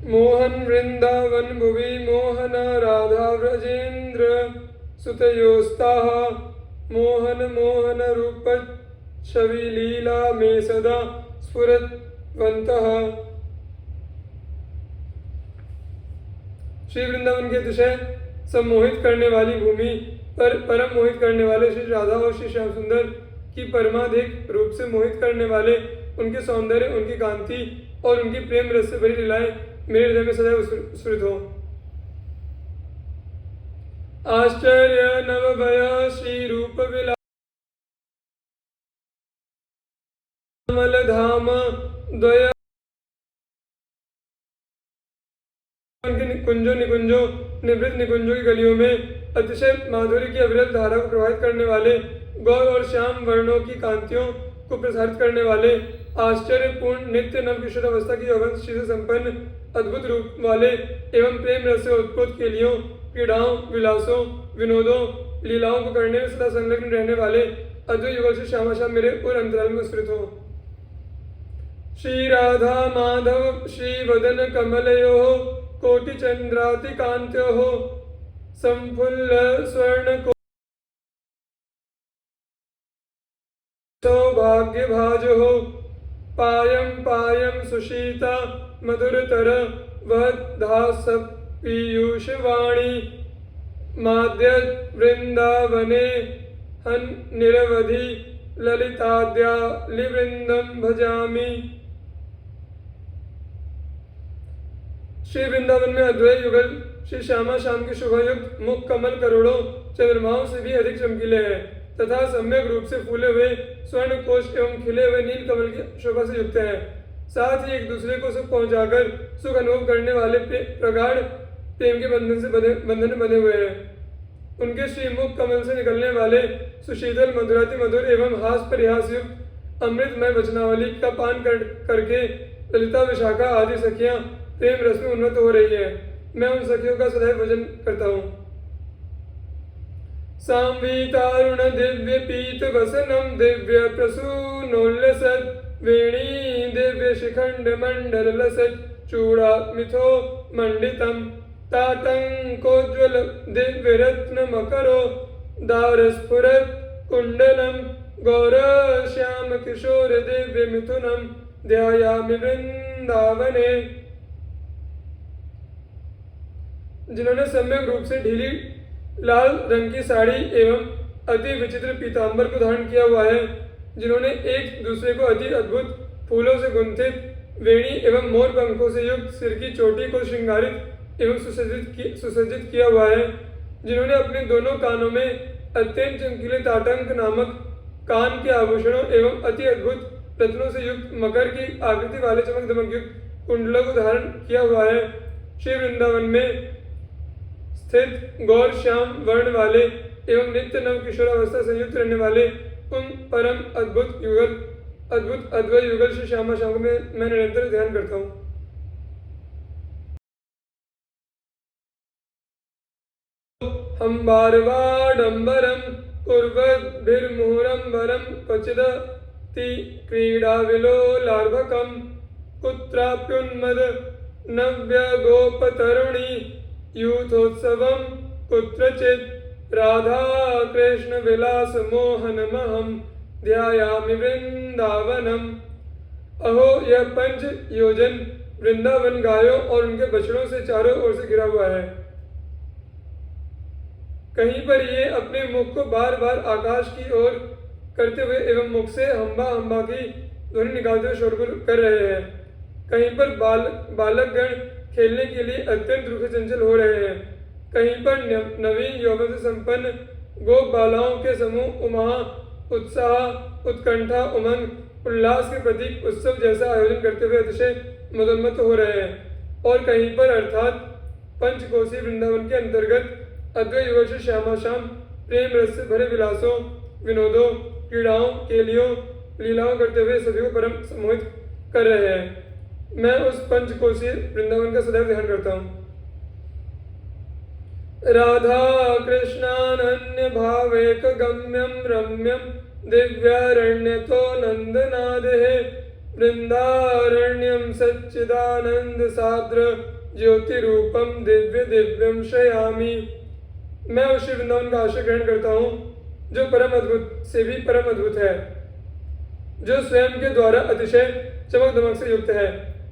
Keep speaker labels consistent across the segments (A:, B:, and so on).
A: मोहन वृंदावन भुवि मोहन राधा व्रजेन्द्र सुतयोस्ताः मोहन मोहन रूप छवि लीला में सदा स्फुरतवन्तः। श्री वृंदावन के अतिशय सम्मोहित करने वाली भूमि पर परम मोहित करने वाले श्री राधा और श्री श्याम सुंदर की परमाधिक रूप से मोहित करने वाले उनके सौंदर्य, उनकी कांति और उनकी प्रेम रस से भरी लीलाएं मेरे हृदय में सदैव स्फुरित हो। आश्चर्य नवभय श्री रूप विलास धाम द्वय कुंजों निकुंजों निवृत्त निकुंजों की गलियों में अतिशय माधुरी की अविरल धारा को प्रभावित करने वाले गौर और श्याम वर्णों की कांतियों को प्रसारित करने वाले आश्चर्यपूर्ण नित्य नव किशोर अवस्था की यौवन से संपन्न अद्भुत रूप वाले एवं प्रेम रस से उत्पोत केलियों, क्रीड़ाओं, विलासों, विनोदों, लीलाओं को करने में सदा संलग्न रहने वाले अद्वैत युगल से श्यामाश्याम मेरे और अंतराल में स्फुरित हो। श्री राधा माधव श्री वदन कमलयो कोटि चंद्राति कांत्यो संफुल्ल स्वर्ण को सौभाग्य भाजो पायम पायम सुशीता मधुरतर वधास पीयूष वाणी माद्य वृंदावने हन निरवधि ललिताद्या लिवृंदम भजामि। श्री वृंदावन में अद्वैत युगल श्री श्यामा श्याम के शुभयुक्त मुख कमल करोड़ों चंद्रमाओं से भी अधिक चमकीले हैं तथा सम्यक रूप से फूले हुए स्वर्ण कोश एवं खिले हुए नील कमल की शोभा से युक्त हैं। साथ ही एक दूसरे को सुख पहुंचाकर सुख अनुभव करने वाले प्रगाढ़ प्रेम के बंधन बंधे हुए हैं। उनके श्री मुख कमल से निकलने वाले सुशीतल मधुराति मधुर एवं हास परिहास युक्त अमृतमय वचनावली का पान करके ललिता विशाखा आदि सखियां प्रेम रस में उन्नत हो रही है। मैं उन सखियों का सदैव भजन करता हूँ। सांवीतारुण दिव्य पीत वसनम दिव्य प्रसूनोल्लसत् वेणी दिव्य शिखंड मंडल लसत् चूड़ा मिथो मंडितम ताटंकोज्वल दिव्य रत्न मकरो दारस्फुरत् कुंडलम गौर श्याम किशोर दिव्य मिथुनम ध्यायामि वृंदावने। जिन्होंने सम्यक रूप से ढीली लाल रंग की साड़ी एवं अति विचित्र पीतांबर को धारण किया हुआ है, जिन्होंने एक दूसरे को अति अद्भुत फूलों से गुंथित वेणी एवं मोर पंखों से युक्त सिर की चोटी को श्रृंगारित एवं सुसज्जित किया हुआ है, जिन्होंने अपने दोनों कानों में अत्यंत चमकीले ताटंक नामक कान के आभूषणों एवं अति अद्भुत रत्नों से युक्त मकर की आकृति वाले चमक दमक युक्त कुंडलों को धारण किया हुआ है। श्री वृंदावन में स्थित गौर श्याम वर्ण वाले एवं नित्य नव किशोर अवस्था संयुक्त रहने वाले उन परम अद्भुत अद्वैत युगल श्री श्यामा श्याम को मैं निरंतर ध्यान करता हूँ। हम बारवाडंबरम कुर्वद्भिर्मुहुरंबरम क्वचिदति क्रीडा विलोलार्भकम कुत्राप्युन्मद नव्य गोपतरुणी यूथोत्सवम कुत्रचित् राधा कृष्ण विलास मोहनमहं ध्यायामि वृंदावनम। अहो यह 5 योजन वृंदावन गायों और उनके बछड़ों से चारों ओर से घिरा हुआ है। कहीं पर ये अपने मुख को बार बार आकाश की ओर करते हुए एवं मुख से हम्बा हम्बा की ध्वनि निकालते हुए शोरगुल कर रहे हैं। कहीं पर बालकगण खेलने के लिए अत्यंत रूप से चंचल हो रहे हैं। कहीं पर नवीन यौवन से संपन्न गोप बालाओं के समूह उमा उत्साह उत्कंठा उमंग उल्लास के प्रतीक उत्सव जैसा आयोजन करते हुए अतिशय मदोन्मत्त हो रहे हैं। और कहीं पर अर्थात पंचकोशी वृंदावन के अंतर्गत अद्वैत युगल श्री श्यामा श्याम प्रेम रस से भरे विलासों विनोदों क्रीड़ाओं केलियों लीलाओं करते हुए सभी को परम सम्मोहित कर रहे हैं। मैं उस पंचकोशीय वृंदावन का सदैव ध्यान करता हूँ। राधा कृष्णानन्य भावेक गम्यम रम्यम दिव्यारण्यतो नंदनादे वृंदारण्यम सच्चिदानंद साद्र ज्योति रूपम दिव्य दिव्यम शयामी। मैं उस श्री वृंदावन का आश्रय ग्रहण करता हूँ जो परम अद्भुत से भी परम अद्भुत है, जो स्वयं के द्वारा अतिशय चमक दमक से युक्त है,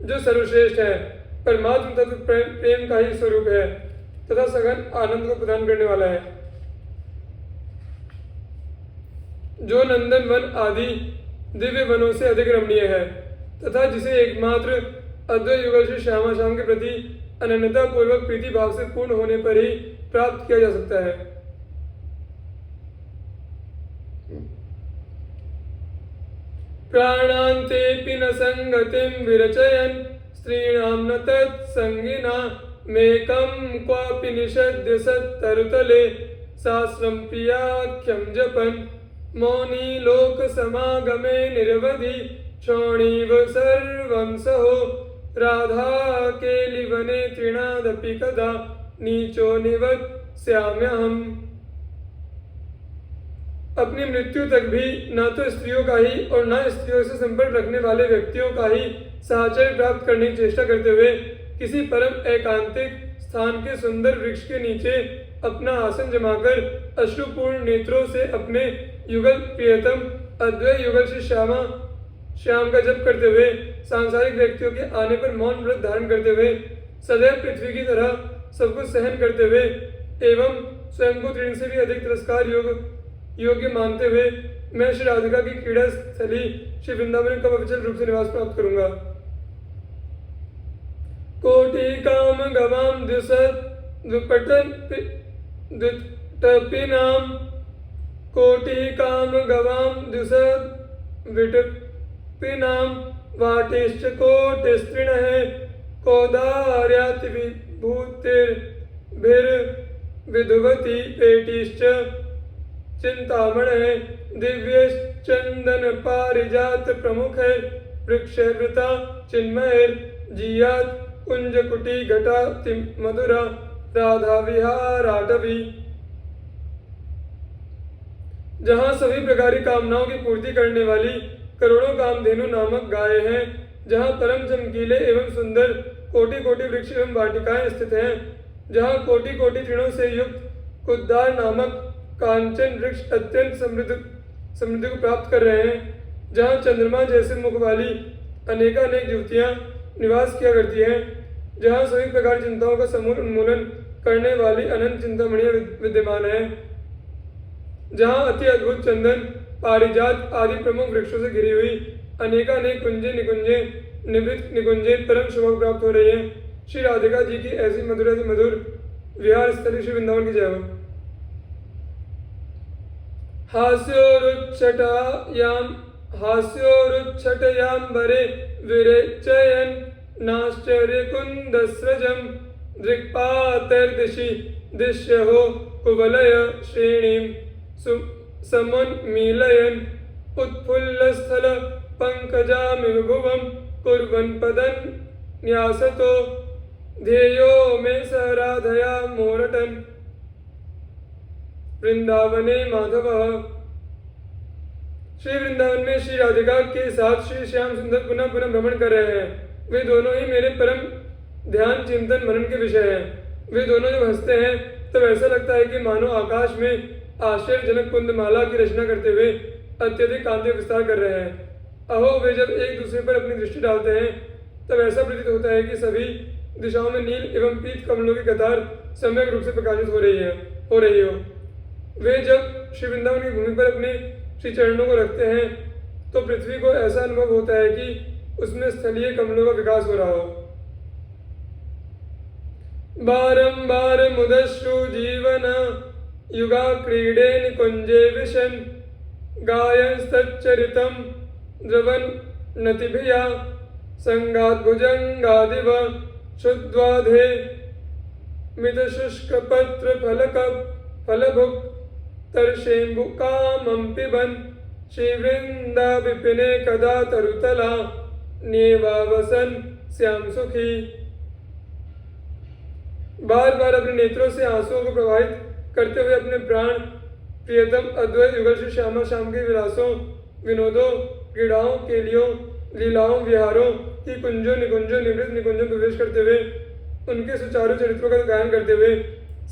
A: जो सर्वश्रेष्ठ है, परमात्म तत्व प्रेम का ही स्वरूप है तथा सघन आनंद को प्रदान करने वाला है, जो नंदन वन आदि दिव्य वनों से अधिक रमणीय है तथा जिसे एकमात्र अद्वैत युगल श्री श्यामा श्याम के प्रति अनन्यता पूर्वक प्रीति भाव से पूर्ण होने पर ही प्राप्त किया जा सकता है। प्राणान्तेऽपि न संगतिं विरचयन् स्त्रीणां न तत्संगिना मेकं क्वापि निषद्य सत्तरुतले सहस्रं प्रियाख्यं जपन् मौनी लोक समागमे निरवधि क्षोणीव सर्वं सहो राधा केलिवने तृणादपि कदा नीचो निवत्स्याम्यहम्। अपनी मृत्यु तक भी न तो स्त्रियों का ही और न स्त्रियों से संपर्क रखने वाले व्यक्तियों का ही साहचर्य प्राप्त करने की चेष्टा करते हुए किसी परम एकांतिक स्थान के सुंदर वृक्ष के नीचे अपना आसन जमाकर अश्रुपूर्ण नेत्रों से अपने युगल प्रियतम अद्वैत युगल श्री श्याम का जप करते हुए सांसारिक व्यक्तियों के आने पर मौन व्रत धारण करते हुए सदैव पृथ्वी की तरह सब कुछ सहन करते हुए एवं स्वयं को तृण से भी अधिक तिरस्कार योग्य मानते हुए मैं श्री राधिका की क्रीड़ा स्थली श्री वृंदावन में कब अविचल रूप से निवास प्राप्त करूंगा। कोटि काम गवाम द्विपटन द्विटपिनाम कोटि काम गवाम द्विटपिनाम वाटिश्च कोटिस्त्रिणः कोदार्याति विभूतिर्भिर्विधुवती पेटिश्च चिंतामणः दिव्यश्चंदन पारिजात प्रमुख वृक्षवृता चिन्मय जियात कुंज कुटी घटा मधुरा राधा विहाराटवी। जहाँ सभी प्रकार की कामनाओं की पूर्ति करने वाली करोड़ों कामधेनु नामक गाय हैं, जहाँ परम चमकीले एवं सुंदर कोटि कोटि वृक्ष एवं वाटिकाएं स्थित हैं, जहाँ कोटि कोटि तृणों से युक्त कुद्दार नामक कांचन वृक्ष अत्यंत समृद्धि को प्राप्त कर रहे हैं, जहाँ चंद्रमा जैसे मुख वाली अनेकानेक युवतियाँ निवास किया करती हैं, जहाँ सभी प्रकार चिंताओं का समूल उन्मूलन करने वाली अनंत चिंतामणियाँ विद्यमान है, जहाँ अति अद्भुत चंदन पारिजात आदि प्रमुख वृक्षों से घिरी हुई अनेकानेक कुंजे निकुंजे निवृत्त निकुंजे परम शोभा प्राप्त हो रही है। श्री राधिका जी की ऐसी मधुर विहार स्थली श्री वृंदावन की जय हो। हास्योरुच्छटयाम्बरे विरेचयन् नाश्चर्यकुन्दस्रजं दृक्पातैर्दिशि दिश्यहो कुवलय श्रेणीं समुन्मीलयन् उत्फुल्लस्थल पंकजामिव भुवं कुर्वन् पदन्यासतो ध्येयो मे स राधया मोरटन् वृंदावने माधव। श्री वृंदावन में श्री राधिका के साथ श्री श्याम सुंदर पुनः पुनः भ्रमण कर रहे हैं। वे दोनों ही मेरे परम ध्यान चिंतन मनन के विषय हैं। वे दोनों जब हंसते हैं तब ऐसा लगता है कि मानो आकाश में आश्चर्यजनक कुंदमाला की रचना करते हुए अत्यधिक कांति विस्तार कर रहे हैं। अहो, वे जब एक दूसरे पर अपनी दृष्टि डालते हैं तब ऐसा प्रतीत होता है कि सभी दिशाओं में नील एवं पीत कमलों की कतार सम्यक रूप से प्रकाशित हो रही हो। वे जब श्री वृंदावन की भूमि पर अपने श्री चरणों को रखते हैं तो पृथ्वी को ऐसा अनुभव होता है कि उसमें स्थलीय कमलों का विकास हो रहा हो। बारंबार मुदश्रु जीवन युगा क्रीडे निकुंजे विशन गायंस्तच्चरितं द्रवन नतिभिया संगात भुजंगादिव शुद्वाधे मित शुष्क पत्र फलक फलभुक तरशेम्बु कामं पिबन श्रीवृंदा विपिने कदा तरुतला नेवावसन श्याम सुखी। बार बार अपने नेत्रों से आंसुओं को प्रवाहित करते हुए अपने प्राण प्रियतम अद्वैत युगल श्री श्यामा श्याम के विलासों विनोदों क्रीड़ाओं केलियों लीलाओं विहारों की कुंजों निकुंजों निवृत्त निकुंजों में प्रवेश करते हुए उनके सुचारू चरित्रों का गायन करते हुए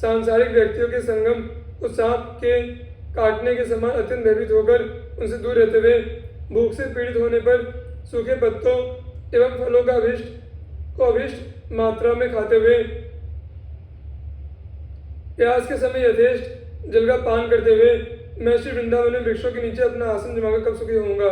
A: सांसारिक व्यक्तियों के संगम को सांप के काटने के समान अत्यंत भयभीत होकर उनसे दूर रहते हुए भूख से पीड़ित होने पर सूखे पत्तों एवं फलों का अभिष्ट मात्रा में खाते हुए प्यास के समय यथेष्ट जल का पान करते हुए मैं श्री वृंदावन में वृक्षों के नीचे अपना आसन जमाकर कब सुखी होऊंगा।